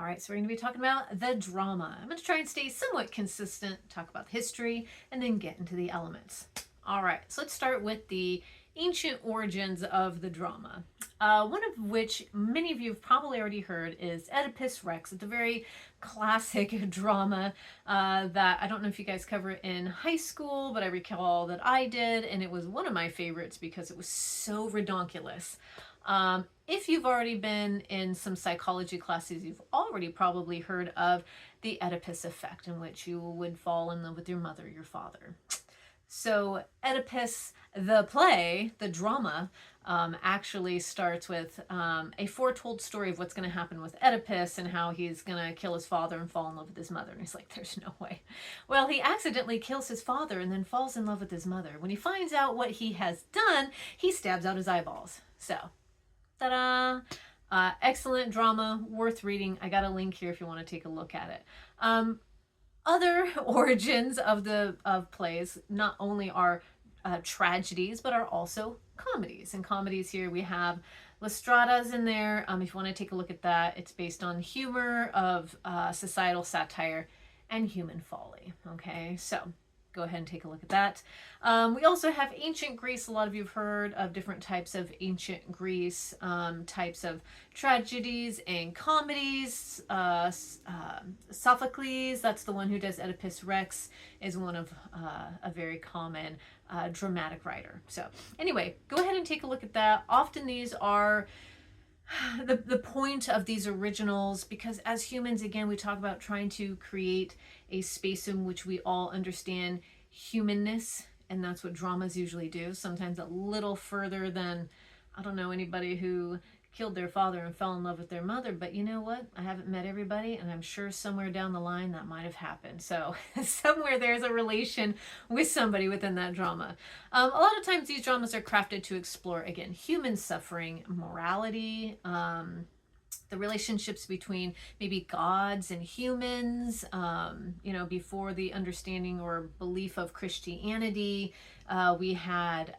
All right, so we're going to be talking about the drama. I'm going to try and stay somewhat consistent, talk about the history, and then get into the elements. All right, so let's start with the ancient origins of the drama. One of which many of you have probably already heard is Oedipus Rex. It's a very classic drama that I don't know if you guys cover it in high school, but I recall that I did, and it was one of my favorites because it was so redonkulous. If you've already been in some psychology classes, you've already probably heard of the Oedipus effect, in which you would fall in love with your mother, your father. So, Oedipus, the play, the drama, actually starts with a foretold story of what's going to happen with Oedipus and how he's going to kill his father and fall in love with his mother. And he's like, there's no way. Well, he accidentally kills his father and then falls in love with his mother. When he finds out what he has done, he stabs out his eyeballs. So, ta-da! Excellent drama, worth reading. I got a link here if you want to take a look at it. Other origins of plays not only are tragedies, but are also comedies. And comedies here we have Lysistratas in there. If you want to take a look at that, it's based on humor of societal satire and human folly. Okay, so go ahead and take a look at that. We also have ancient Greece. A lot of you have heard of different types of ancient Greece, types of tragedies and comedies. Sophocles, that's the one who does Oedipus Rex, is one of a very common dramatic writer. So anyway, go ahead and take a look at that. Often these are the point of these originals, because as humans, again, we talk about trying to create a space in which we all understand humanness, and that's what dramas usually do, sometimes a little further than, I don't know anybody who killed their father and fell in love with their mother, but you know what, I haven't met everybody, and I'm sure somewhere down the line that might have happened. So somewhere there's a relation with somebody within that drama. A lot of times these dramas are crafted to explore, again, human suffering, morality, the relationships between maybe gods and humans, before the understanding or belief of Christianity. We had,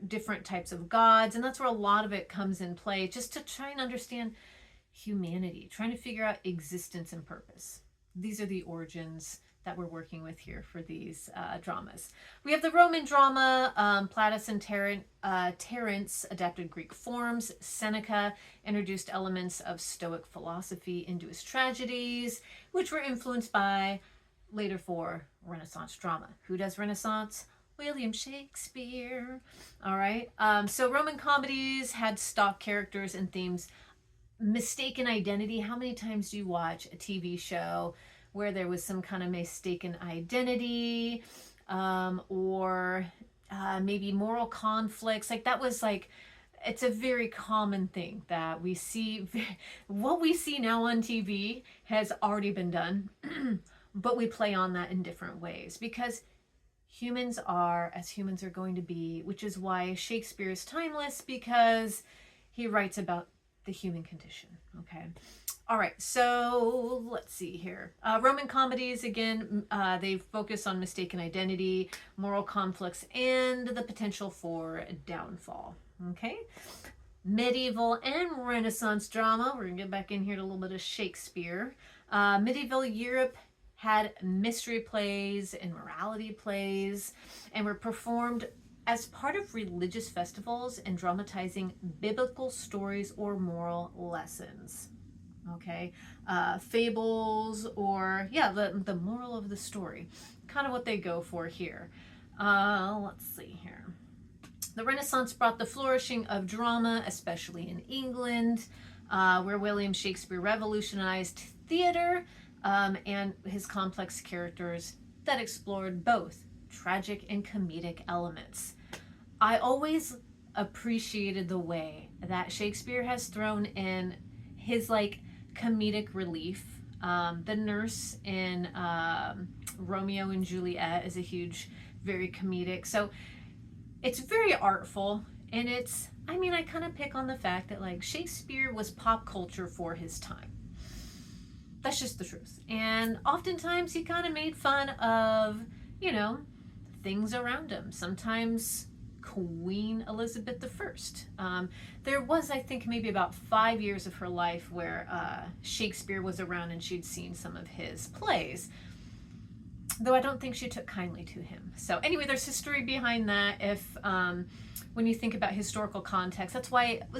different types of gods, and that's where a lot of it comes in play, just to try and understand humanity, trying to figure out existence and purpose. These are the origins that we're working with here for these dramas. We have the Roman drama. Plautus and Terence adapted Greek forms. Seneca introduced elements of Stoic philosophy into his tragedies, which were influenced by later for Renaissance drama. Who does Renaissance? William Shakespeare. All right. So Roman comedies had stock characters and themes. Mistaken identity. How many times do you watch a TV show where there was some kind of mistaken identity, or maybe moral conflicts? Like that was like, it's a very common thing that we see. What we see now on TV has already been done, but we play on that in different ways because humans are as humans are going to be, which is why Shakespeare is timeless, because he writes about the human condition. Okay. All right, so let's see here. Roman comedies, again, they focus on mistaken identity, moral conflicts, and the potential for downfall. Okay. Medieval and Renaissance drama. We're going to get back in here to a little bit of Shakespeare. Medieval Europe had mystery plays and morality plays, and were performed as part of religious festivals and dramatizing biblical stories or moral lessons. Okay, fables, or the moral of the story, kind of what they go for here. Let's see here. The Renaissance brought the flourishing of drama, especially in England, where William Shakespeare revolutionized theater and his complex characters that explored both tragic and comedic elements. I always appreciated the way that Shakespeare has thrown in his comedic relief. The nurse in Romeo and Juliet is a huge, very comedic. So it's very artful, and I kind of pick on the fact that Shakespeare was pop culture for his time. That's just the truth. And oftentimes he kind of made fun of, things around him. Sometimes Queen Elizabeth I. There was, I think, maybe about 5 years of her life where Shakespeare was around and she'd seen some of his plays, though I don't think she took kindly to him. So anyway, there's history behind that. If when you think about historical context, this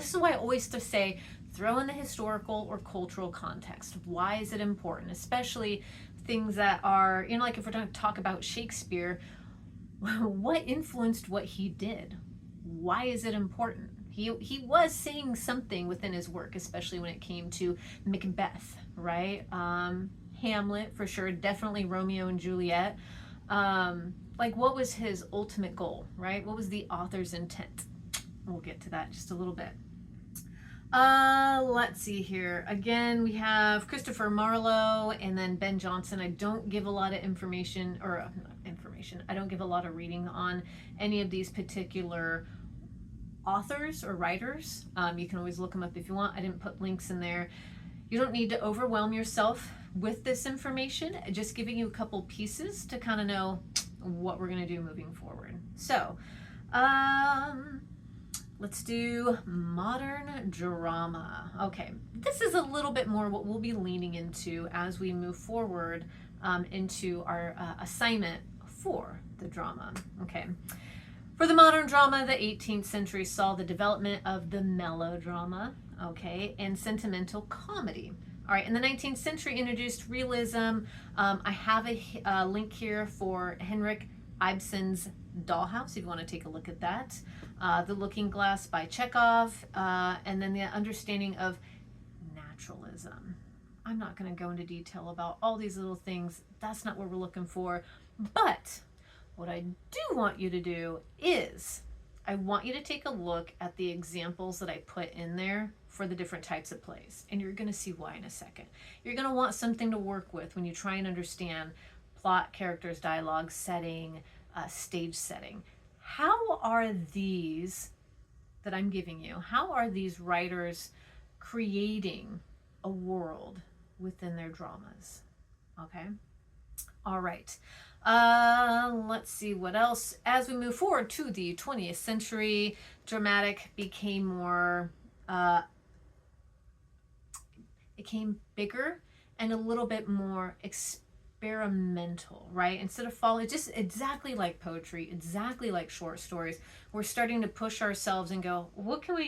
is why I always say throw in the historical or cultural context. Why is it important? Especially things that are, like if we're going to talk about Shakespeare, what influenced what he did? Why is it important? He was saying something within his work, especially when it came to Macbeth, right? Hamlet, for sure, definitely Romeo and Juliet. What was his ultimate goal, right? What was the author's intent? We'll get to that in just a little bit. Let's see here. Again, we have Christopher Marlowe and then Ben Jonson. I don't give a lot of information, I don't give a lot of reading on any of these particular authors or writers. You can always look them up if you want. I didn't put links in there. You don't need to overwhelm yourself with this information. Just giving you a couple pieces to kind of know what we're going to do moving forward. So, let's do modern drama. Okay, this is a little bit more what we'll be leaning into as we move forward into our assignment for the drama. Okay. For the modern drama, the 18th century saw the development of the melodrama, okay, and sentimental comedy. All right, in the 19th century introduced realism. I have a link here for Henrik Ibsen's Dollhouse, if you want to take a look at that. The Looking Glass by Chekhov, and then the understanding of naturalism. I'm not going to go into detail about all these little things. That's not what we're looking for. But what I do want you to do is I want you to take a look at the examples that I put in there for the different types of plays. And you're going to see why in a second. You're going to want something to work with when you try and understand plot, characters, dialogue, setting, stage setting. How are these that I'm giving you, how are these writers creating a world within their dramas? Okay. All right. Let's see what else. As we move forward to the 20th century, dramatic became more, it came bigger and a little bit more experimental, right? Instead of following just exactly like poetry, exactly like short stories, we're starting to push ourselves and go,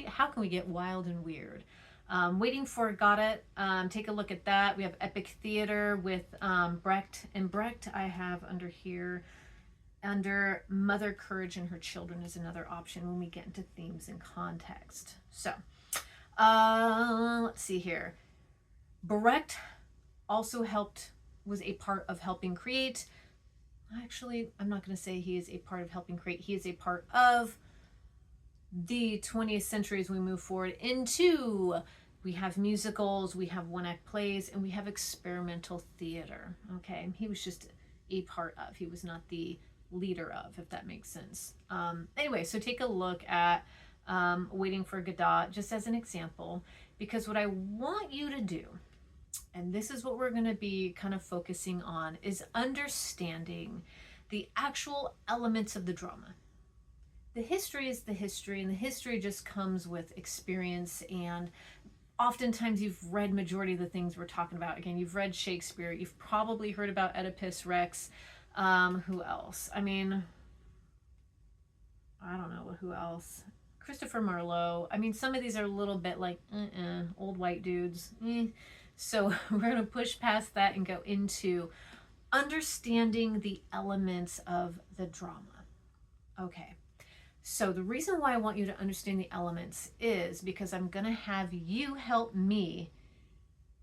how can we get wild and weird? Waiting for Godot, take a look at that. We have epic theater with Brecht. And Brecht I have under here, under Mother Courage and Her Children is another option when we get into themes and context. So, let's see here. Brecht also was a part of helping create. Actually, I'm not going to say he is a part of helping create. He is a part of the 20th century as we move forward into, we have musicals, we have one-act plays, and we have experimental theater. Okay, he was just a part of. He was not the leader of, if that makes sense. Anyway, so take a look at Waiting for Godot just as an example, because what I want you to do, and this is what we're going to be kind of focusing on, is understanding the actual elements of the drama. The history is the history, and the history just comes with experience, and oftentimes you've read majority of the things we're talking about. Again, you've read Shakespeare, you've probably heard about Oedipus Rex. Who else? I mean, I don't know who else. Christopher Marlowe. I mean, some of these are a little bit like old white dudes. So we're going to push past that and go into understanding the elements of the drama. Okay. So the reason why I want you to understand the elements is because I'm going to have you help me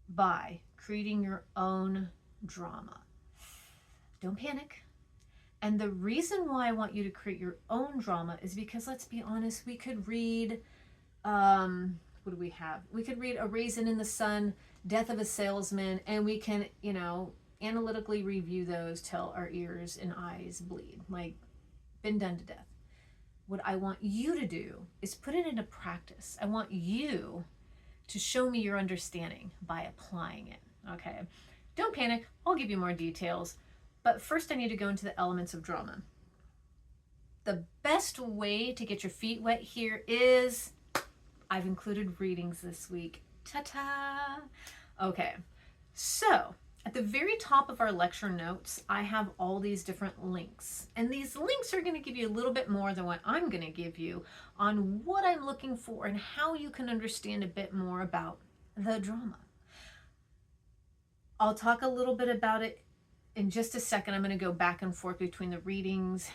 by creating your own drama. Don't panic. And the reason why I want you to create your own drama is because, let's be honest, we could read, what do we have? We could read A Raisin in the Sun, Death of a Salesman, and we can, analytically review those till our ears and eyes bleed. Like, been done to death. What I want you to do is put it into practice. I want you to show me your understanding by applying it, okay? Don't panic. I'll give you more details. But first I need to go into the elements of drama. the best way to get your feet wet here is I've included readings this week. Ta-ta! Okay, so at the very top of our lecture notes, I have all these different links. And these links are going to give you a little bit more than what I'm going to give you on what I'm looking for and how you can understand a bit more about the drama. I'll talk a little bit about it in just a second. I'm going to go back and forth between the readings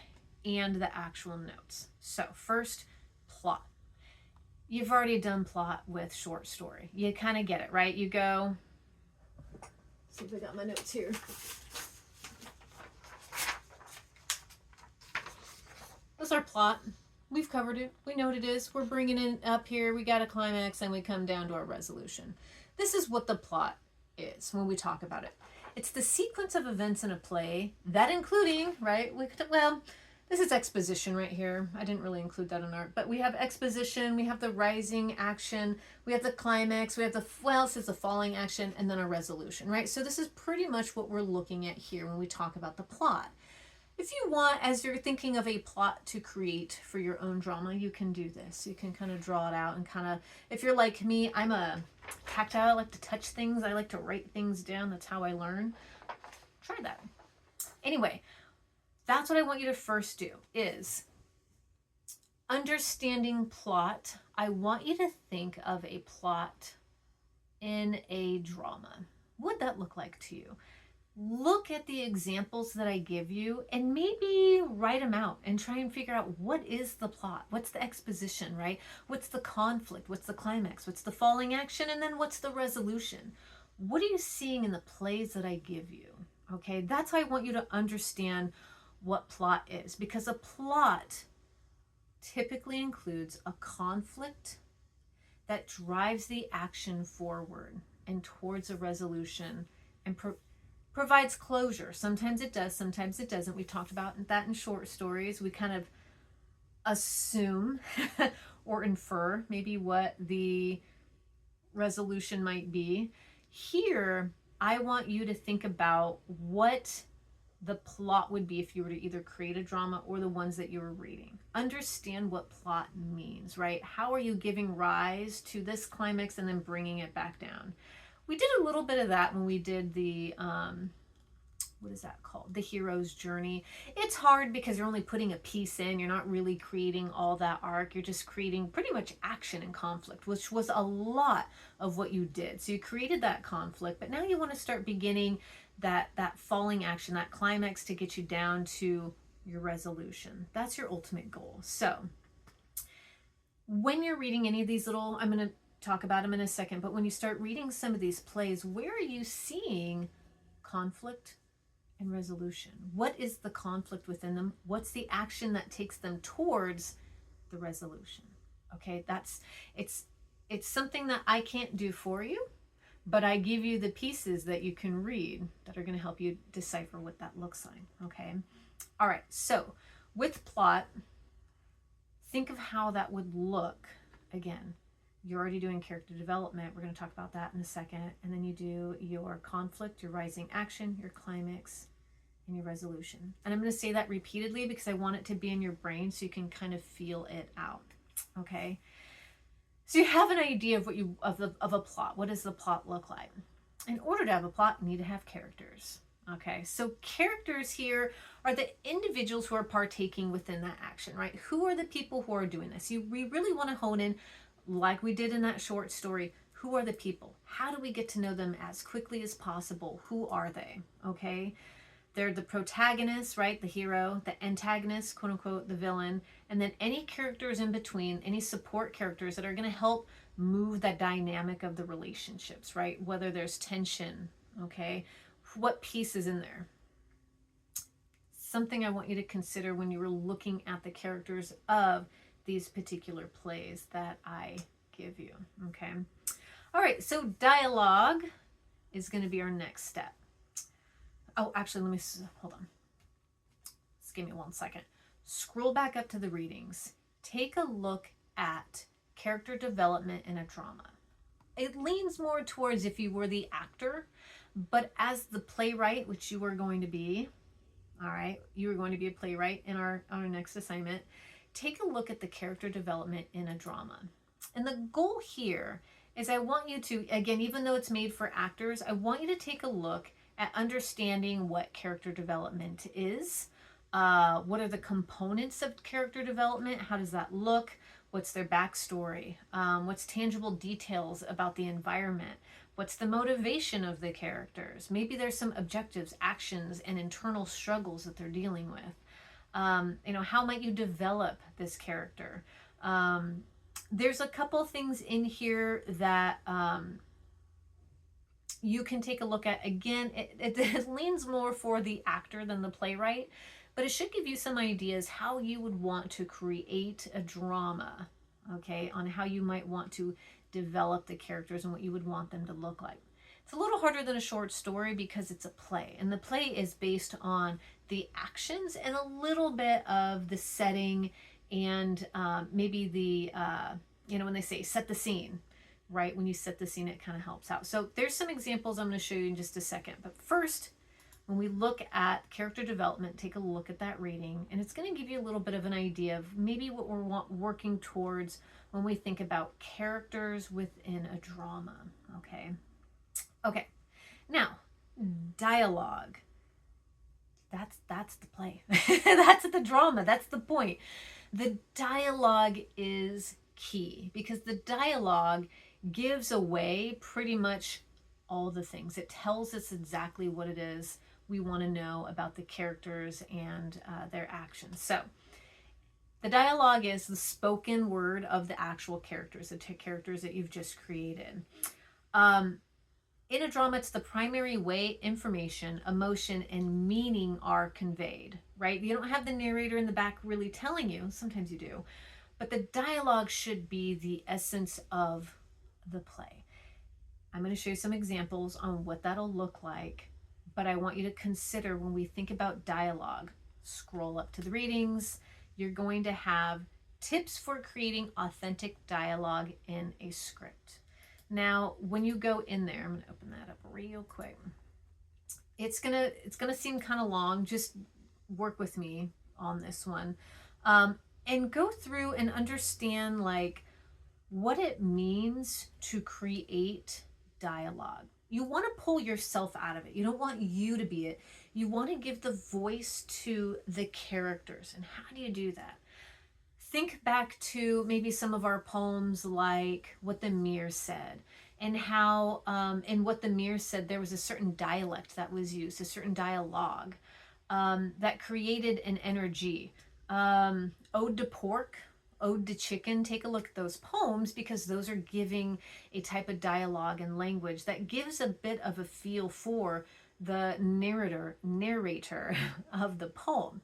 and the actual notes. So first, plot. You've already done plot with short story. You kind of get it, right? You go, see if I got my notes here. That's our plot. We've covered it. We know what it is. We're bringing it up here. We got a climax and we come down to our resolution. This is what the plot is when we talk about it. It's the sequence of events in a play that including, right? This is exposition right here. I didn't really include that in art, but we have exposition, we have the rising action, we have the climax, we have the, it says the falling action, and then a resolution, right? So this is pretty much what we're looking at here when we talk about the plot. If you want, as you're thinking of a plot to create for your own drama, you can do this. You can kind of draw it out and kind of, if you're like me, I'm a tactile, I like to touch things, I like to write things down, that's how I learn. Try that. Anyway, that's what I want you to first do is understanding plot. I want you to think of a plot in a drama. What would that look like to you? Look at the examples that I give you and maybe write them out and try and figure out what is the plot? What's the exposition, right? What's the conflict? What's the climax? What's the falling action? And then what's the resolution? What are you seeing in the plays that I give you? Okay, that's how I want you to understand what plot is, because a plot typically includes a conflict that drives the action forward and towards a resolution and provides closure. Sometimes it does, sometimes it doesn't. We talked about that in short stories. We kind of assume or infer maybe what the resolution might be. Here, I want you to think about what the plot would be if you were to either create a drama or the ones that you were reading. Understand what plot means, right? How are you giving rise to this climax and then bringing it back down? We did a little bit of that when we did the, what is that called? The hero's journey. It's hard because you're only putting a piece in. You're not really creating all that arc. You're just creating pretty much action and conflict, which was a lot of what you did. So you created that conflict, but now you want to start beginning that falling action, that climax to get you down to your resolution. That's your ultimate goal. So when you're reading any of these little, I'm going to talk about them in a second, but when you start reading some of these plays, where are you seeing conflict and resolution? What is the conflict within them? What's the action that takes them towards the resolution? Okay, it's something that I can't do for you, but I give you the pieces that you can read that are going to help you decipher what that looks like, okay? All right, so with plot, think of how that would look. Again, you're already doing character development. We're going to talk about that in a second. And then you do your conflict, your rising action, your climax, and your resolution. And I'm going to say that repeatedly because I want it to be in your brain so you can kind of feel it out, okay? So you have an idea of of a plot. What does the plot look like? In order to have a plot, you need to have characters. Okay, so characters here are the individuals who are partaking within that action, right? Who are the people who are doing this? We really want to hone in, like we did in that short story, who are the people? How do we get to know them as quickly as possible? Who are they? Okay, they're the protagonist, right? The hero, the antagonist, quote unquote, the villain, and then any characters in between, any support characters that are going to help move that dynamic of the relationships, right? Whether there's tension, okay? What piece is in there? Something I want you to consider when you were looking at the characters of these particular plays that I give you, okay? All right, so dialogue is going to be our next step. Oh, actually, hold on. Just give me 1 second. Scroll back up to the readings. Take a look at character development in a drama. It leans more towards if you were the actor, but as the playwright, which you are going to be, all right, you are going to be a playwright in our next assignment. Take a look at the character development in a drama. And the goal here is I want you to, again, even though it's made for actors, I want you to take a look at understanding what character development is. What are the components of character development? How does that look? What's their backstory? What's tangible details about the environment? What's the motivation of the characters? Maybe there's some objectives, actions, and internal struggles that they're dealing with. How might you develop this character? There's a couple things in here that you can take a look at. Again, it leans more for the actor than the playwright, but it should give you some ideas how you would want to create a drama, okay, on how you might want to develop the characters and what you would want them to look like. It's a little harder than a short story because it's a play, and the play is based on the actions and a little bit of the setting and maybe the, when they say set the scene, right? When you set the scene, it kind of helps out. So there's some examples I'm going to show you in just a second. But first, when we look at character development, take a look at that rating, and it's going to give you a little bit of an idea of maybe what we're working towards when we think about characters within a drama, okay? Okay, now, dialogue. That's the play. That's the drama. That's the point. The dialogue is key because the dialogue gives away pretty much all the things. It tells us exactly what it is we want to know about the characters and their actions. So the dialogue is the spoken word of the actual characters, the characters that you've just created. In a drama, it's the primary way information, emotion, and meaning are conveyed, right? You don't have the narrator in the back really telling you. Sometimes you do. But the dialogue should be the essence of the play. I'm going to show you some examples on what that'll look like, but I want you to consider when we think about dialogue, scroll up to the readings. You're going to have tips for creating authentic dialogue in a script. Now, when you go in there, I'm going to open that up real quick. It's gonna seem kind of long. Just work with me on this one, and go through and understand like what it means to create dialogue. You want to pull yourself out of it. You don't want you to be it. You want to give the voice to the characters. And how do you do that? Think back to maybe some of our poems like What the Mirror Said, and how in What the Mirror Said there was a certain dialect that was used, a certain dialogue that created an energy. Ode to Pork, Ode to Chicken, take a look at those poems because those are giving a type of dialogue and language that gives a bit of a feel for the narrator of the poem.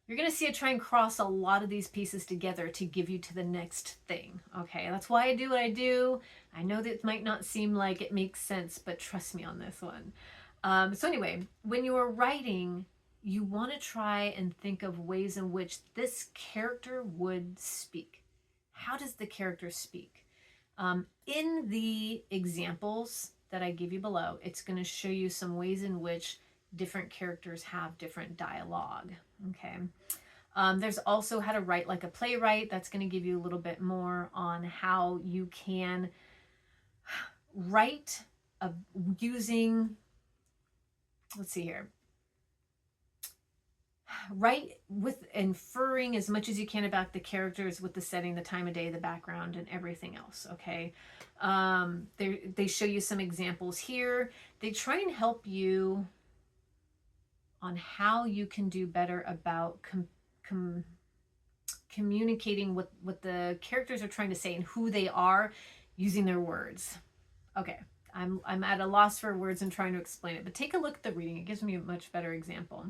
You're going to see it try and cross a lot of these pieces together to give you to the next thing. Okay, that's why I do what I do. I know that it might not seem like it makes sense, but trust me on this one. So anyway, when you are writing, you want to try and think of ways in which this character would speak. How does the character speak? In the examples that I give you below, it's going to show you some ways in which different characters have different dialogue. Okay. There's also how to write like a playwright. That's going to give you a little bit more on how you can write using, let's see here, write with inferring as much as you can about the characters with the setting, the time of day, the background, and everything else. Okay. They show you some examples here. They try and help you on how you can do better about communicating what the characters are trying to say and who they are using their words. Okay, I'm at a loss for words and trying to explain it, but take a look at the reading. It gives me a much better example.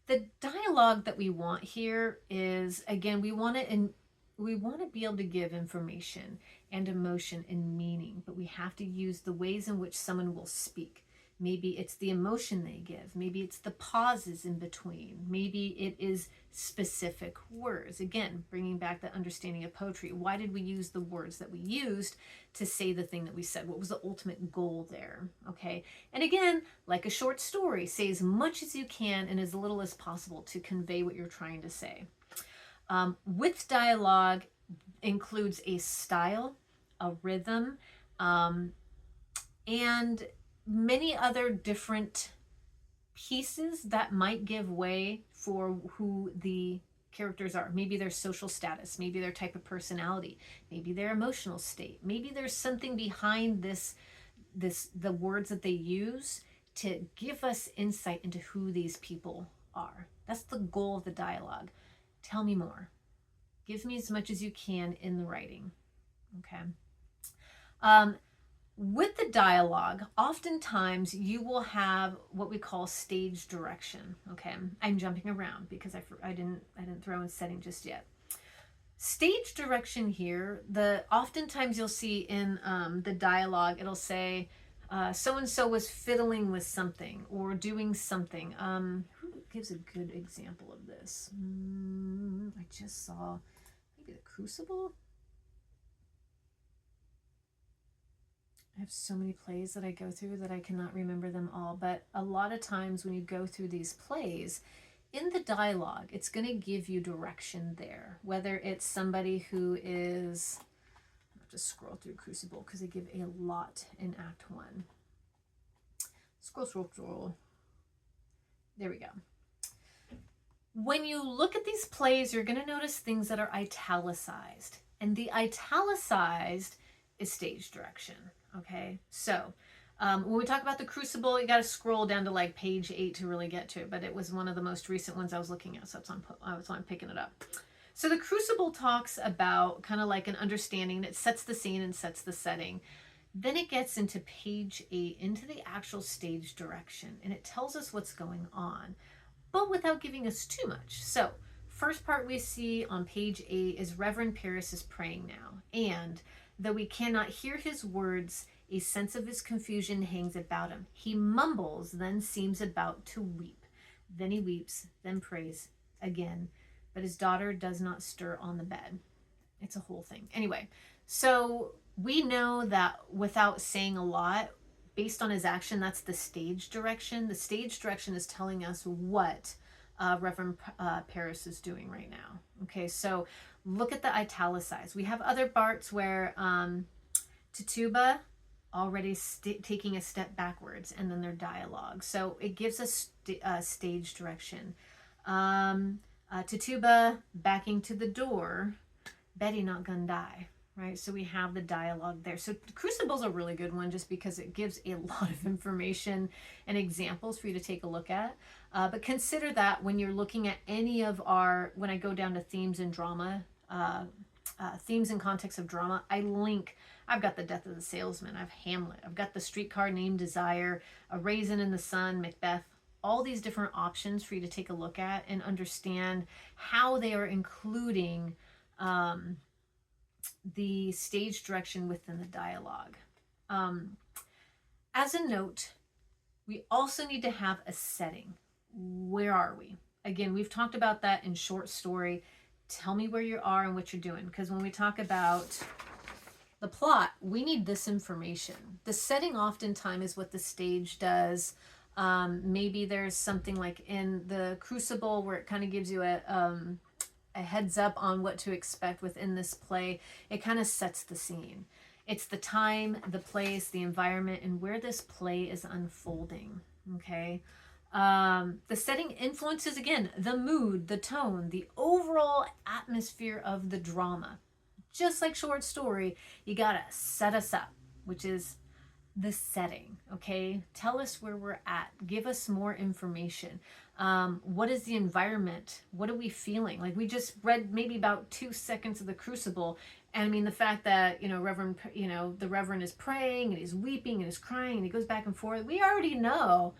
The dialogue that we want here is, again, we want to be able to give information and emotion and meaning, but we have to use the ways in which someone will speak. Maybe it's the emotion they give. Maybe it's the pauses in between. Maybe it is specific words. Again, bringing back the understanding of poetry. Why did we use the words that we used to say the thing that we said? What was the ultimate goal there? Okay. And again, like a short story, say as much as you can and as little as possible to convey what you're trying to say. With dialogue includes a style, a rhythm, and many other different pieces that might give way for who the characters are. Maybe their social status, maybe their type of personality, maybe their emotional state. Maybe there's something behind the words that they use to give us insight into who these people are. That's the goal of the dialogue. Tell me more. Give me as much as you can in the writing. Okay. With the dialogue, oftentimes you will have what we call stage direction. Okay, I'm jumping around because I didn't throw in setting just yet. Stage direction here, oftentimes you'll see in the dialogue, it'll say so and so was fiddling with something or doing something. Who gives a good example of this? I just saw maybe the Crucible. I have so many plays that I go through that I cannot remember them all, but a lot of times when you go through these plays, in the dialogue, it's going to give you direction there, whether it's somebody who is, I'll just scroll through Crucible because they give a lot in Act 1. Scroll. There we go. When you look at these plays, you're going to notice things that are italicized, and the italicized is stage direction. Okay, so when we talk about the Crucible, you got to scroll down to like page 8 to really get to it, but it was one of the most recent ones I was looking at, so that's why I'm picking it up. So the Crucible talks about kind of like an understanding. It sets the scene and sets the setting. Then it gets into page 8, into the actual stage direction, and it tells us what's going on, but without giving us too much. So first part we see on page 8 is Reverend Parris is praying now, and though we cannot hear his words, a sense of his confusion hangs about him. He mumbles, then seems about to weep. Then he weeps, then prays again, but his daughter does not stir on the bed. It's a whole thing. Anyway, so we know that without saying a lot, based on his action, that's the stage direction. The stage direction is telling us what Reverend Parris is doing right now. Okay, so look at the italicized. We have other parts where Tituba already taking a step backwards, and then their dialogue. So it gives us stage direction. Tituba backing to the door, Betty not gonna die. Right, so we have the dialogue there. So Crucible's a really good one just because it gives a lot of information and examples for you to take a look at. But consider that when you're looking at any of when I go down to themes and drama, themes and context of drama, I've got The Death of the Salesman, I have Hamlet, I've got The Streetcar Named Desire, A Raisin in the Sun, Macbeth, all these different options for you to take a look at and understand how they are including the stage direction within the dialogue. As a note, we also need to have a setting. Where are we? Again, we've talked about that in short story. Tell me where you are and what you're doing, because when we talk about the plot, we need this information. The setting oftentimes is what the stage does. Maybe there's something like in the Crucible where it kind of gives you a heads up on what to expect within this play. It kind of sets the scene. It's the time, the place, the environment, and where this play is unfolding. Okay. The setting influences, again, the mood, the tone, the overall atmosphere of the drama. Just like short story, you gotta set us up, which is the setting. Okay. Tell us where we're at. Give us more information. What is the environment? What are we feeling? Like we just read maybe about 2 seconds of the Crucible. And I mean, the fact that, the Reverend is praying and he's weeping and he's crying and he goes back and forth. We already know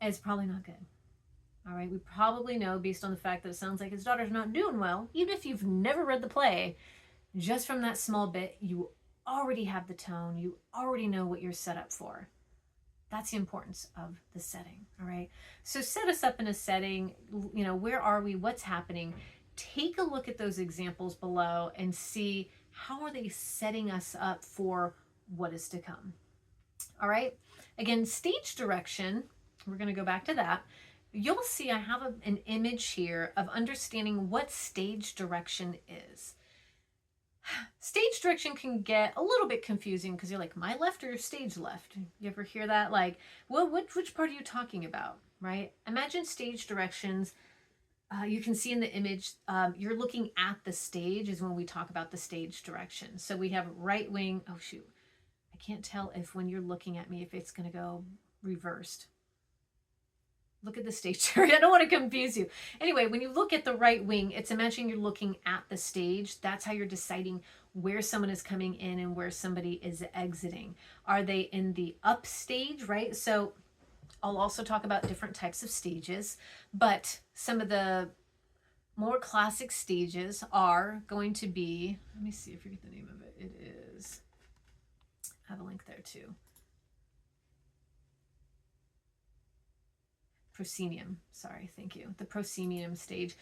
it's probably not good. All right. We probably know based on the fact that it sounds like his daughter's not doing well. Even if you've never read the play, just from that small bit, you already have the tone. You already know what you're set up for. That's the importance of the setting. All right. So set us up in a setting, where are we? What's happening? Take a look at those examples below and see how are they setting us up for what is to come. All right. Again, stage direction, we're going to go back to that. You'll see I have an image here of understanding what stage direction is. Stage direction can get a little bit confusing because you're like, my left or stage left? You ever hear that? Like, well, which part are you talking about, right? Imagine stage directions. You can see in the image, you're looking at the stage is when we talk about the stage direction. So we have right wing. Oh, shoot. I can't tell if when you're looking at me, if it's going to go reversed. Look at the stage. I don't want to confuse you. Anyway, when you look at the right wing, it's imagining you're looking at the stage. That's how you're deciding where someone is coming in and where somebody is exiting. Are they in the up stage, right? So I'll also talk about different types of stages, but some of the more classic stages are going to be, let me see if I get the name of it. It is, I have a link there too. Proscenium, sorry, thank you. The proscenium stage.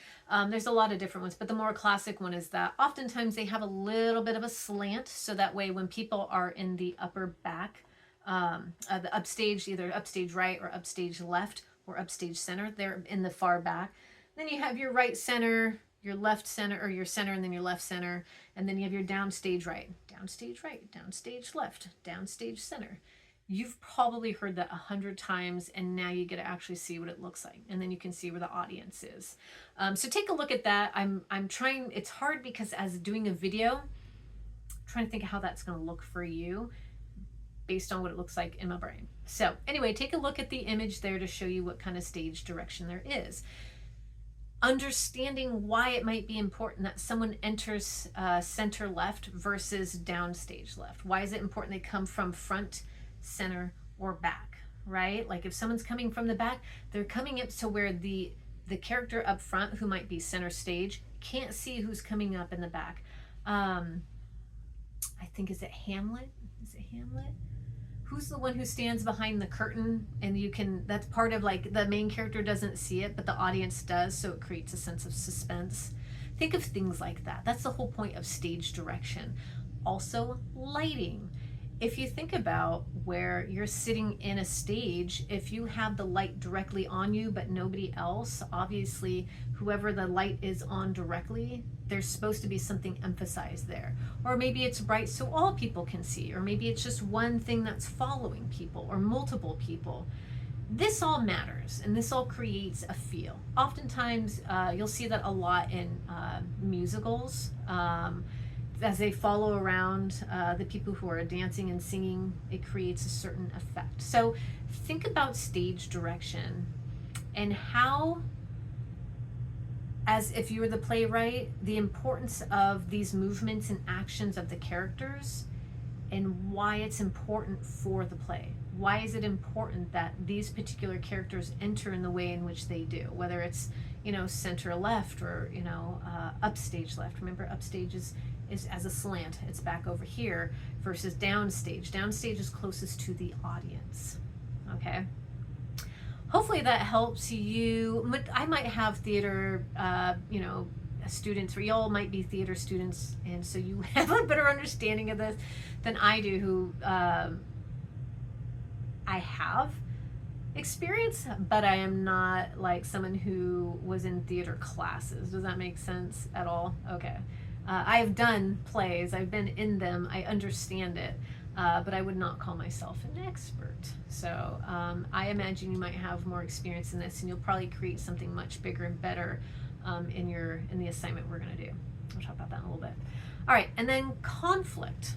There's a lot of different ones, but the more classic one is that oftentimes they have a little bit of a slant, so that way when people are in the upper back, the upstage, either upstage right or upstage left or upstage center, they're in the far back. Then you have your right center, your left center, or your center and then your left center, and then you have your downstage right, downstage left, downstage center. You've probably heard that 100 times, and now you get to actually see what it looks like, and then you can see where the audience is. So take a look at that. I'm trying, it's hard because as doing a video, I'm trying to think of how that's going to look for you based on what it looks like in my brain. So anyway, take a look at the image there to show you what kind of stage direction there is. Understanding why it might be important that someone enters center left versus downstage left. Why is it important they come from front, center, or back, right? Like if someone's coming from the back, they're coming up to where the character up front, who might be center stage, can't see who's coming up in the back. I think, is it Hamlet? Is it Hamlet? Who's the one who stands behind the curtain and you can, that's part of like the main character doesn't see it, but the audience does, so it creates a sense of suspense. Think of things like that. That's the whole point of stage direction. Also, lighting. If you think about where you're sitting in a stage, if you have the light directly on you but nobody else, obviously whoever the light is on directly, there's supposed to be something emphasized there. Or maybe it's bright so all people can see, or maybe it's just one thing that's following people or multiple people. This all matters, and this all creates a feel. Oftentimes, you'll see that a lot in musicals. As they follow around the people who are dancing and singing, it creates a certain effect. So think about stage direction and how, as if you were the playwright, the importance of these movements and actions of the characters and why it's important for the play. Why is it important that these particular characters enter in the way in which they do, whether it's, center left or, upstage left. Remember, upstage is as a slant, it's back over here, versus downstage. Downstage is closest to the audience, okay? Hopefully that helps you. I might have theater, students, or y'all might be theater students, and so you have a better understanding of this than I do, who I have experience, but I am not like someone who was in theater classes. Does that make sense at all? Okay. I've done plays, I've been in them, I understand it, but I would not call myself an expert. So I imagine you might have more experience in this, and you'll probably create something much bigger and better in the assignment we're going to do. We'll talk about that in a little bit. All right, and then conflict.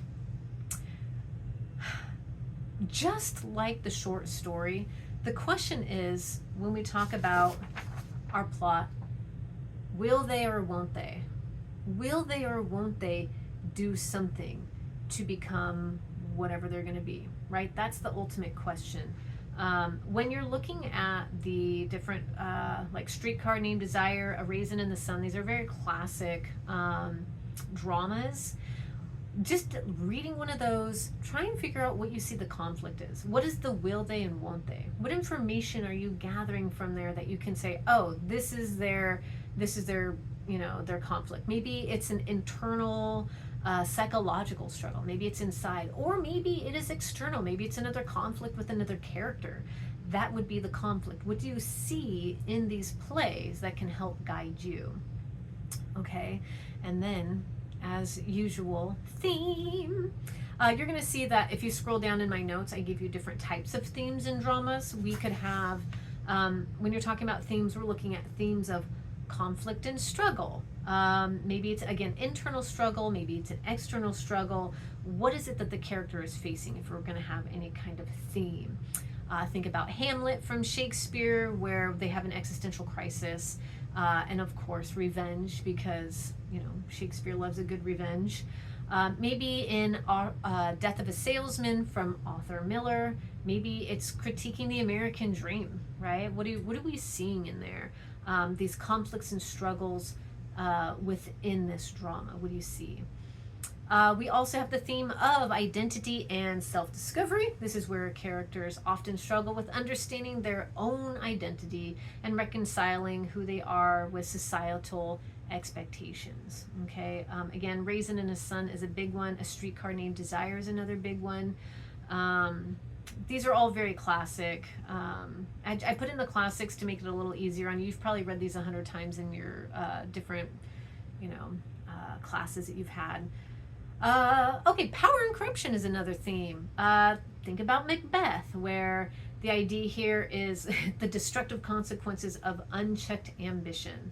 Just like the short story, the question is, when we talk about our plot, will they or won't they? Will they or won't they do something to become whatever they're going to be, right? That's the ultimate question. When you're looking at the different, like Streetcar Named Desire, A Raisin in the Sun, these are very classic dramas. just reading one of those, try and figure out what you see the conflict is. What is the will they and won't they? What information are you gathering from there that you can say, oh, this is their, you know, their conflict. Maybe it's an internal psychological struggle. Maybe it's inside, or maybe it is external. Maybe it's another conflict with another character. That would be the conflict. What do you see in these plays that can help guide you? Okay, and then as usual, theme. You're going to see that if you scroll down in my notes, I give you different types of themes in dramas. We could have, when you're talking about themes, we're looking at themes of conflict and struggle. Maybe it's, again, internal struggle, maybe it's an external struggle. What is it that the character is facing if we're going to have any kind of theme? Think about Hamlet from Shakespeare, where they have an existential crisis. And of course, revenge, because, you know, Shakespeare loves a good revenge. Maybe in Death of a Salesman from Arthur Miller, maybe it's critiquing the American dream, right? What are we seeing in there? These conflicts and struggles within this drama. What do you see? We also have the theme of identity and self-discovery. This is where characters often struggle with understanding their own identity and reconciling who they are with societal expectations. Okay, again, Raisin and His Son is a big one. A Streetcar Named Desire is another big one. These are all very classic. I put in the classics to make it a little easier on you. You've probably read these 100 times in your different, you know, classes that you've had. Okay, power and corruption is another theme. Think about Macbeth, where the idea here is the destructive consequences of unchecked ambition.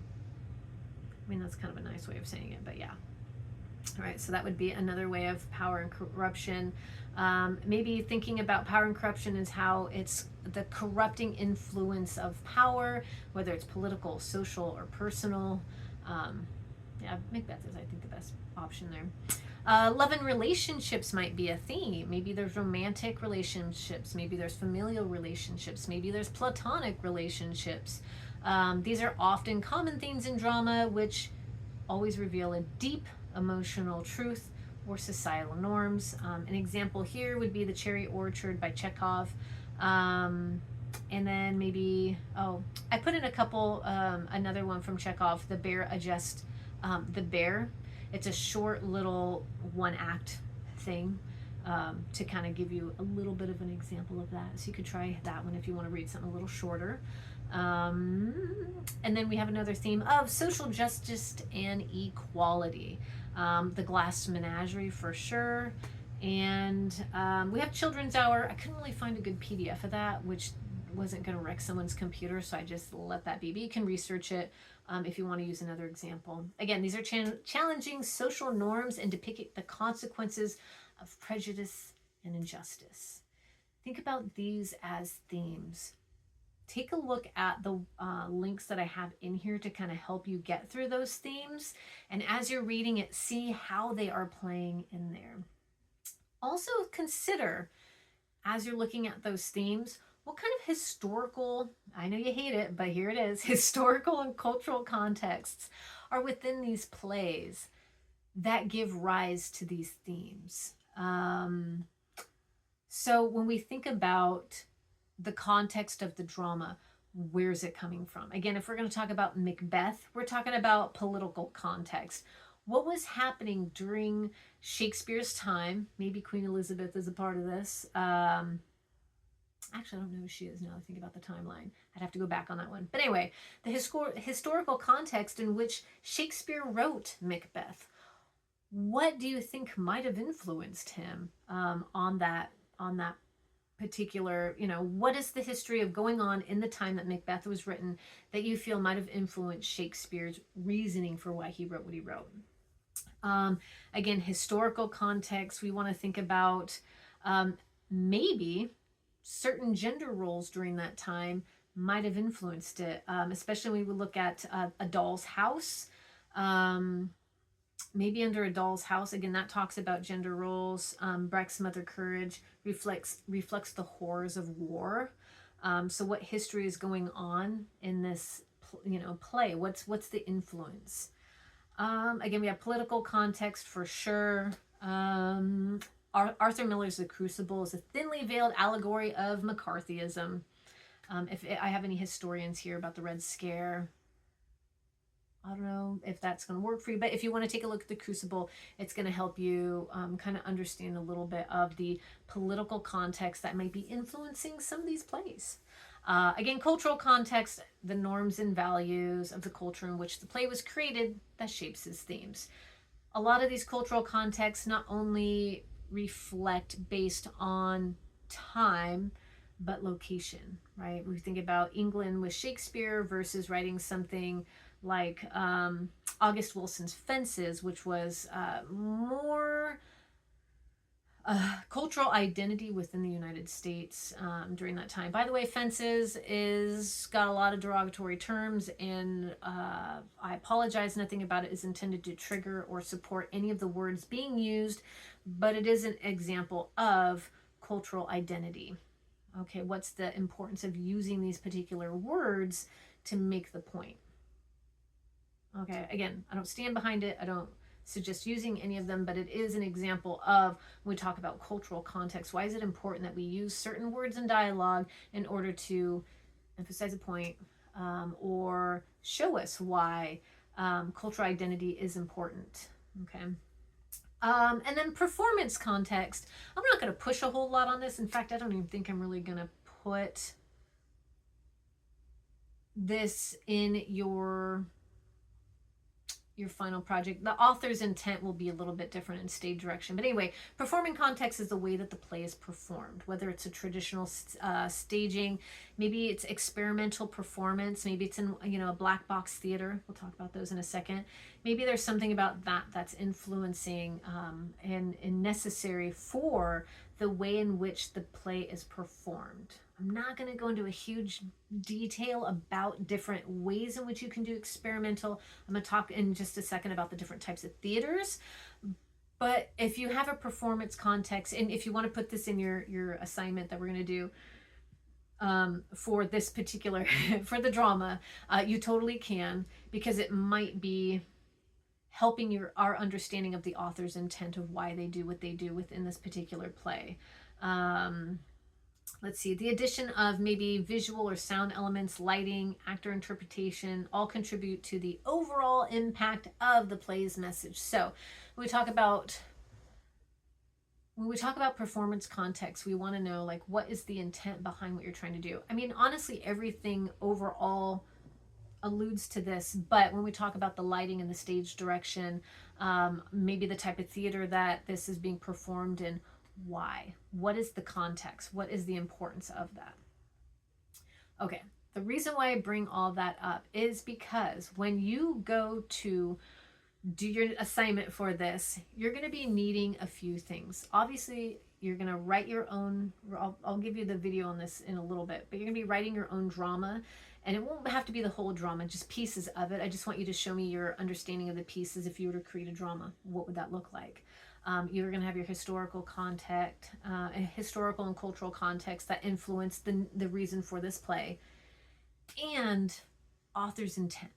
I mean, that's kind of a nice way of saying it, but yeah. All right, so that would be another way of power and corruption. Maybe thinking about power and corruption is how it's the corrupting influence of power, whether it's political, social, or personal. Yeah, Macbeth is, I think, the best option there. Love and relationships might be a theme. Maybe there's romantic relationships. Maybe there's familial relationships. Maybe there's platonic relationships. These are often common themes in drama, which always reveal a deep emotional truth or societal norms. An example here would be The Cherry Orchard by Chekhov. And then maybe, I put in a couple, another one from Chekhov, The Bear Adjust, The Bear. It's a short little one-act thing to kind of give you a little bit of an example of that. So you could try that one if you want to read something a little shorter. And then we have another theme of social justice and equality. The Glass Menagerie for sure. And we have Children's Hour. I couldn't really find a good PDF of that, which wasn't going to wreck someone's computer, so I just let that be. But you can research it if you want to use another example. Again, these are challenging social norms and depict the consequences of prejudice and injustice. Think about these as themes. Take a look at the links that I have in here to kind of help you get through those themes. And as you're reading it, see how they are playing in there. Also consider, as you're looking at those themes, what kind of historical, I know you hate it, but here it is, historical and cultural contexts are within these plays that give rise to these themes. So when we think about the context of the drama, where's it coming from? Again, if we're going to talk about Macbeth, we're talking about political context. What was happening during Shakespeare's time? Maybe Queen Elizabeth is a part of this. Actually, I don't know who she is now. I think about the timeline. I'd have to go back on that one. But anyway, the historical context in which Shakespeare wrote Macbeth. What do you think might have influenced him on that particular, what is the history of going on in the time that Macbeth was written that you feel might have influenced Shakespeare's reasoning for why he wrote what he wrote? Again, historical context, we want to think about maybe certain gender roles during that time might have influenced it, especially when we look at A Doll's House. Maybe under A Doll's House, again, that talks about gender roles. Brecht's Mother Courage reflects the horrors of war. So what history is going on in this, play? What's the influence? Again, we have political context for sure. Arthur Miller's The Crucible is a thinly veiled allegory of McCarthyism. If I have any historians here about the Red Scare, I don't know if that's going to work for you, but if you want to take a look at The Crucible, it's going to help you kind of understand a little bit of the political context that might be influencing some of these plays. Again, cultural context, the norms and values of the culture in which the play was created, that shapes its themes. A lot of these cultural contexts not only reflect based on time, but location, right? We think about England with Shakespeare versus writing something like August Wilson's Fences, which was more cultural identity within the United States during that time. By the way, Fences is got a lot of derogatory terms, and I apologize. Nothing about it is intended to trigger or support any of the words being used, but it is an example of cultural identity. Okay, what's the importance of using these particular words to make the point? Okay, again, I don't stand behind it. I don't suggest using any of them, but it is an example of when we talk about cultural context. Why is it important that we use certain words in dialogue in order to emphasize a point or show us why cultural identity is important? Okay. And then performance context. I'm not going to push a whole lot on this. In fact, I don't even think I'm really going to put this in your final project. The author's intent will be a little bit different in stage direction. But anyway, performing context is the way that the play is performed, whether it's a traditional staging, maybe it's experimental performance, maybe it's in a black box theater. We'll talk about those in a second. Maybe there's something about that that's influencing and necessary for the way in which the play is performed. I'm not going to go into a huge detail about different ways in which you can do experimental. I'm going to talk in just a second about the different types of theaters. But if you have a performance context, and if you want to put this in your assignment that we're going to do for this particular, for the drama, you totally can, because it might be helping our understanding of the author's intent of why they do what they do within this particular play. Let's see, the addition of maybe visual or sound elements, lighting, actor interpretation, all contribute to the overall impact of the play's message. So when we talk about performance context, we want to know, like, what is the intent behind what you're trying to do? I mean, honestly, everything overall alludes to this, but when we talk about the lighting and the stage direction, maybe the type of theater that this is being performed in, why? What is the context? What is the importance of that? Okay, the reason why I bring all that up is because when you go to do your assignment for this, you're going to be needing a few things. Obviously, you're going to write your own, I'll give you the video on this in a little bit, but you're going to be writing your own drama, and it won't have to be the whole drama, just pieces of it. I just want you to show me your understanding of the pieces. If you were to create a drama, what would that look like? You're going to have your historical context, historical and cultural context that influence the reason for this play, and author's intent.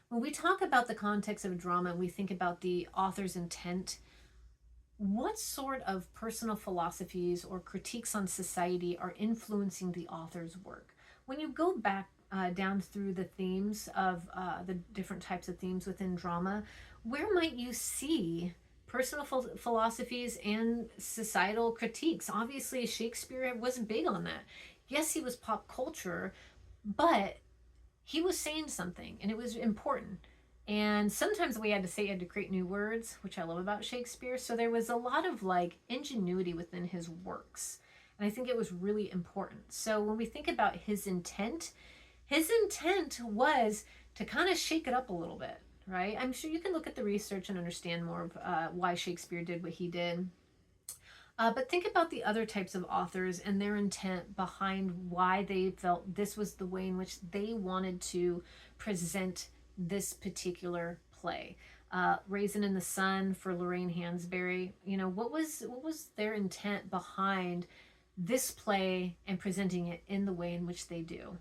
When we talk about the context of a drama, we think about the author's intent. What sort of personal philosophies or critiques on society are influencing the author's work? When you go back down through the themes of the different types of themes within drama, where might you see personal philosophies and societal critiques? Obviously, Shakespeare was big on that. Yes, he was pop culture, but he was saying something, and it was important. And sometimes we had to say he had to create new words, which I love about Shakespeare. So there was a lot of like ingenuity within his works. And I think it was really important. So when we think about his intent was to kind of shake it up a little bit, right? I'm sure you can look at the research and understand more of why Shakespeare did what he did. But think about the other types of authors and their intent behind why they felt this was the way in which they wanted to present this particular play. Raisin in the Sun for Lorraine Hansberry. What was their intent behind this play and presenting it in the way in which they do?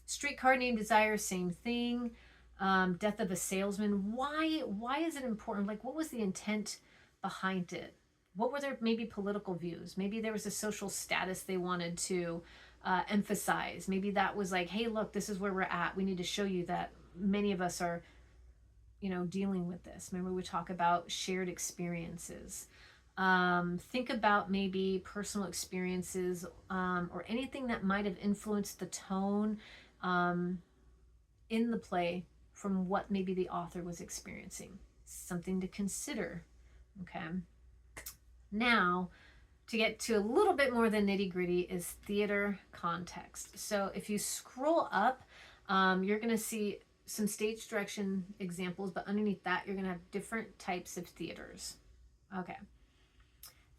Streetcar Named Desire, same thing. Death of a salesman. Why is it important? Like, what was the intent behind it? What were their maybe political views? Maybe there was a social status they wanted to emphasize. Maybe that was like, hey, look, this is where we're at. We need to show you that many of us are, dealing with this. Remember, we talk about shared experiences. Think about maybe personal experiences, or anything that might have influenced the tone in the play from what maybe the author was experiencing. Something to consider. Okay. Now, to get to a little bit more than nitty gritty is theater context. So if you scroll up, you're going to see some stage direction examples, but underneath that, you're going to have different types of theaters. Okay.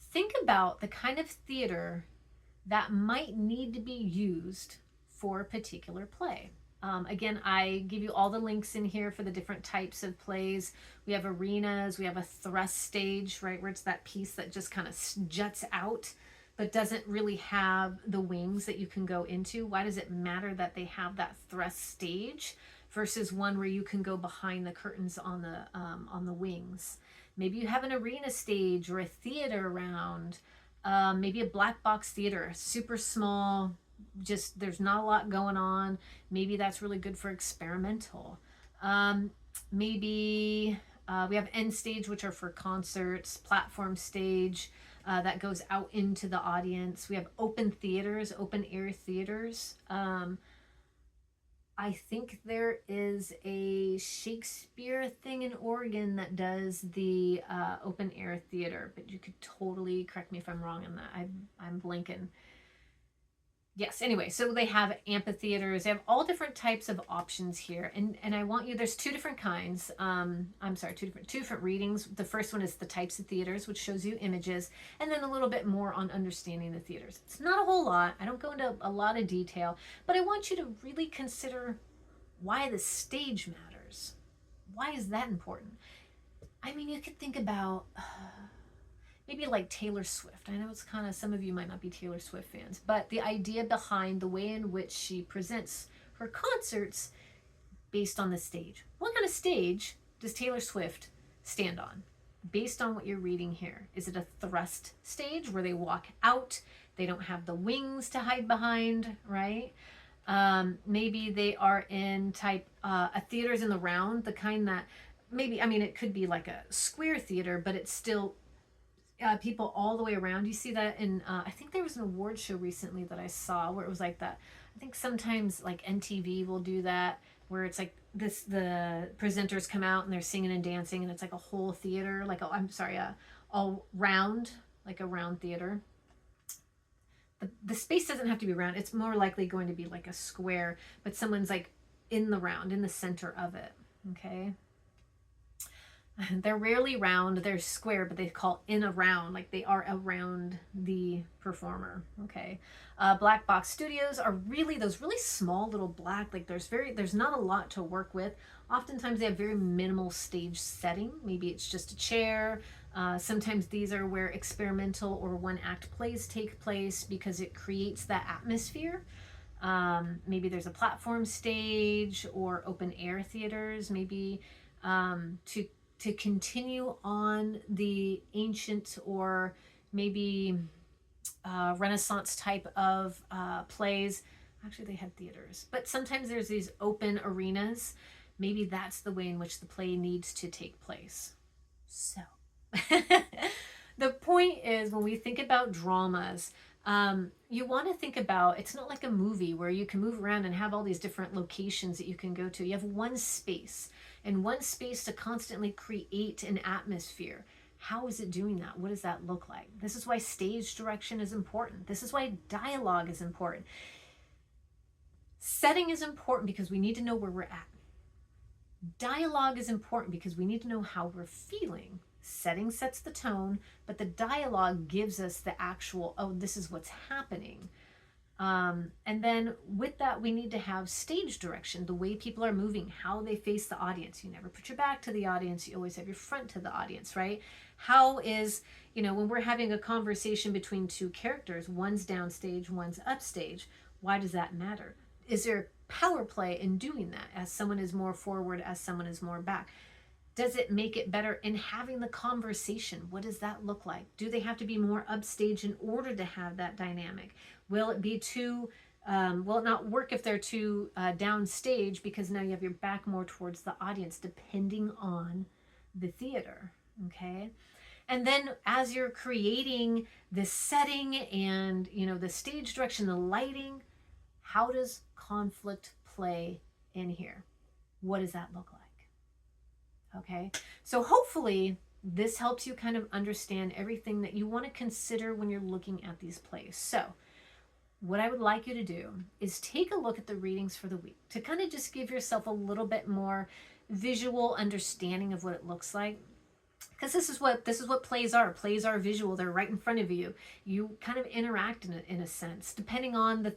Think about the kind of theater that might need to be used for a particular play. Again, I give you all the links in here for the different types of plays. We have arenas, we have a thrust stage, right, where it's that piece that just kind of juts out, but doesn't really have the wings that you can go into. Why does it matter that they have that thrust stage versus one where you can go behind the curtains on the wings? Maybe you have an arena stage or a theater round, maybe a black box theater, super small, just there's not a lot going on. Maybe that's really good for experimental. Maybe we have end stage, which are for concerts, platform stage that goes out into the audience. We have open theaters, open air theaters. I think there is a Shakespeare thing in Oregon that does the open air theater, but you could totally correct me if I'm wrong on that. I'm blanking. Yes, anyway, so they have amphitheaters. They have all different types of options here. And I want you, there's two different kinds. Two different readings. The first one is the types of theaters, which shows you images, and then a little bit more on understanding the theaters. It's not a whole lot. I don't go into a lot of detail, but I want you to really consider why the stage matters. Why is that important? I mean, you could think about maybe like Taylor Swift. I know it's kind of, some of you might not be Taylor Swift fans, but the idea behind the way in which she presents her concerts based on the stage. What kind of stage does Taylor Swift stand on? Based on what you're reading here. Is it a thrust stage where they walk out? They don't have the wings to hide behind, right? Maybe they are in type, a theater's in the round, the kind that maybe, I mean, it could be like a square theater, but it's still people all the way around. You see that in I think there was an award show recently that I saw where it was like that. I think sometimes like MTV will do that where it's like this, the presenters come out and they're singing and dancing and it's like a whole theater, like all round, like a round theater. The space doesn't have to be round. It's more likely going to be like a square, but someone's like in the round, in the center of it. Okay. They're rarely round, they're square, but they call in a round, like they are around the performer. Okay. Black box studios are really those really small little black, like there's not a lot to work with. Oftentimes they have very minimal stage setting. Maybe it's just a chair. Sometimes these are where experimental or one act plays take place because it creates that atmosphere. Maybe there's a platform stage or open air theaters, maybe to continue on the ancient or maybe Renaissance type of plays. Actually, they had theaters, but sometimes there's these open arenas. Maybe that's the way in which the play needs to take place. So the point is, when we think about dramas, you want to think about, it's not like a movie where you can move around and have all these different locations that you can go to. You have one space, and one space to constantly create an atmosphere. How is it doing that? What does that look like? This is why stage direction is important. This is why dialogue is important. Setting is important because we need to know where we're at. Dialogue is important because we need to know how we're feeling. Setting sets the tone, but the dialogue gives us the actual, oh, this is what's happening. And then with that, we need to have stage direction, the way people are moving, how they face the audience. You never put your back to the audience. You always have your front to the audience, right? How is, when we're having a conversation between two characters, one's downstage, one's upstage, why does that matter? Is there power play in doing that, as someone is more forward, as someone is more back? Does it make it better in having the conversation? What does that look like? Do they have to be more upstage in order to have that dynamic? Will it be too, will it not work if they're too downstage, because now you have your back more towards the audience, depending on the theater, okay? And then as you're creating the setting and, you know, the stage direction, the lighting, how does conflict play in here? What does that look like? Okay, so hopefully this helps you kind of understand everything that you want to consider when you're looking at these plays. So what I would like you to do is take a look at the readings for the week to kind of just give yourself a little bit more visual understanding of what it looks like. Because this is what plays are. Plays are visual. They're right in front of you. You kind of interact in a sense, depending on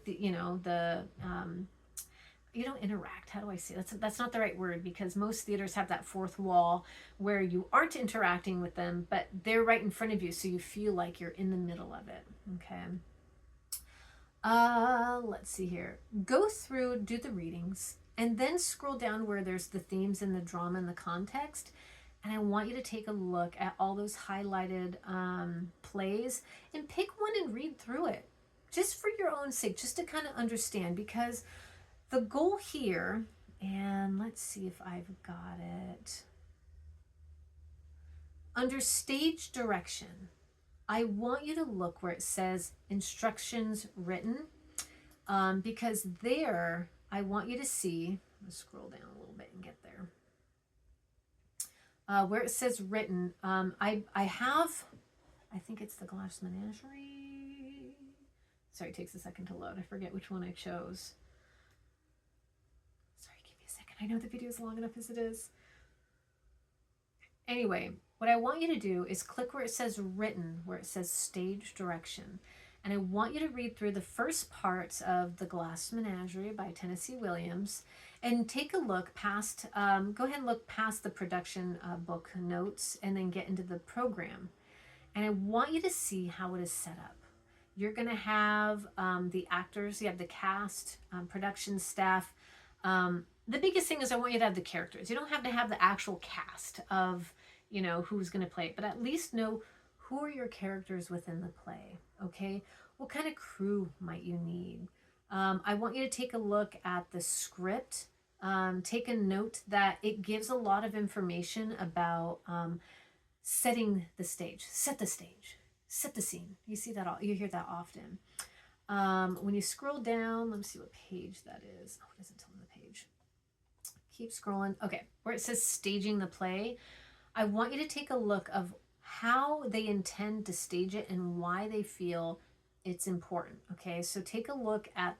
you don't interact. How do I say that's not the right word, because most theaters have that fourth wall where you aren't interacting with them, but they're right in front of you, so you feel like you're in the middle of it. Okay. Let's see here. Go through, do the readings, and then scroll down where there's the themes and the drama and the context. And I want you to take a look at all those highlighted plays and pick one and read through it, just for your own sake, just to kind of understand, because the goal here, and let's see if I've got it. Under stage direction, I want you to look where it says instructions written, because there I want you to see, let's scroll down a little bit and get there. Where it says written, I think it's the Glass Menagerie. Sorry, it takes a second to load. I forget which one I chose. Sorry, give me a second. I know the video is long enough as it is. Anyway, what I want you to do is click where it says written, where it says stage direction. And I want you to read through the first parts of The Glass Menagerie by Tennessee Williams and take a look past, go ahead and look past the production book notes and then get into the program. And I want you to see how it is set up. You're going to have the actors, you have the cast, production staff. The biggest thing is I want you to have the characters. You don't have to have the actual cast of, you know, who's going to play it, but at least know who are your characters within the play, okay? What kind of crew might you need? I want you to take a look at the script. Take a note that it gives a lot of information about setting the stage. Set the stage. Set the scene. You see that, you hear that often. When you scroll down, let me see what page that is. Oh, it doesn't tell me the page. Keep scrolling. Okay, where it says staging the play, I want you to take a look of how they intend to stage it and why they feel it's important. Okay, so take a look at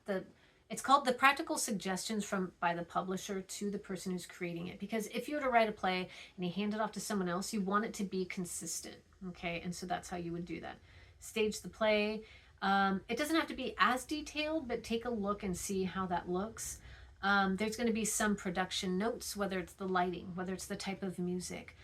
it's called the practical suggestions by the publisher to the person who's creating it. Because if you were to write a play and you hand it off to someone else, you want it to be consistent. Okay, and so that's how you would do that. Stage the play. It doesn't have to be as detailed, but take a look and see how that looks. There's going to be some production notes, whether it's the lighting, whether it's the type of music,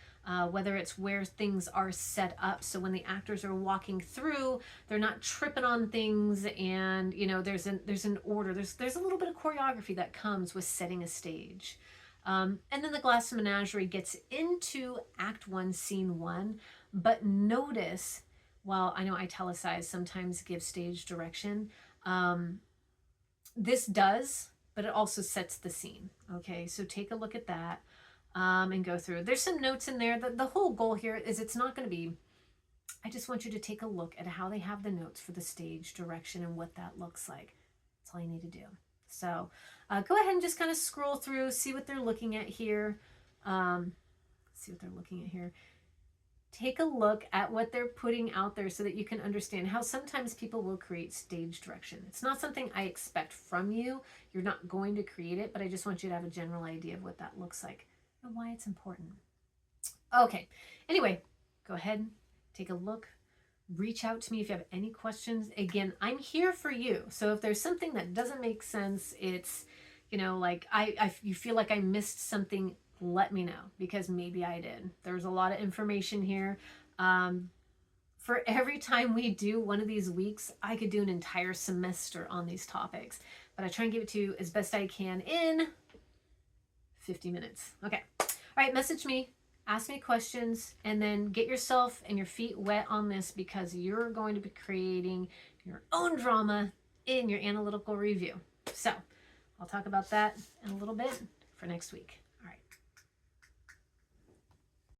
whether it's where things are set up. So when the actors are walking through, they're not tripping on things, and you know there's an order. There's a little bit of choreography that comes with setting a stage. And then the Glass Menagerie gets into Act 1, Scene 1, but notice, while I know italicized sometimes give stage direction, this does, but it also sets the scene. Okay, so take a look at that and go through. There's some notes in there. The whole goal here is it's not going to be, I just want you to take a look at how they have the notes for the stage direction and what that looks like. That's all you need to do. So go ahead and just kind of scroll through, see what they're looking at here. Take a look at what they're putting out there so that you can understand how sometimes people will create stage direction. It's not something I expect from you. You're not going to create it, but I just want you to have a general idea of what that looks like and why it's important. Okay, anyway, go ahead, take a look, reach out to me if you have any questions. Again, I'm here for you. So if there's something that doesn't make sense, it's, you know, like you feel like I missed something, let me know, because maybe I did. There's a lot of information here. For every time we do one of these weeks, I could do an entire semester on these topics. but I try and give it to you as best I can in 50 minutes. Okay. All right, message me, ask me questions, and then get yourself and your feet wet on this, because you're going to be creating your own drama in your analytical review. So I'll talk about that in a little bit for next week.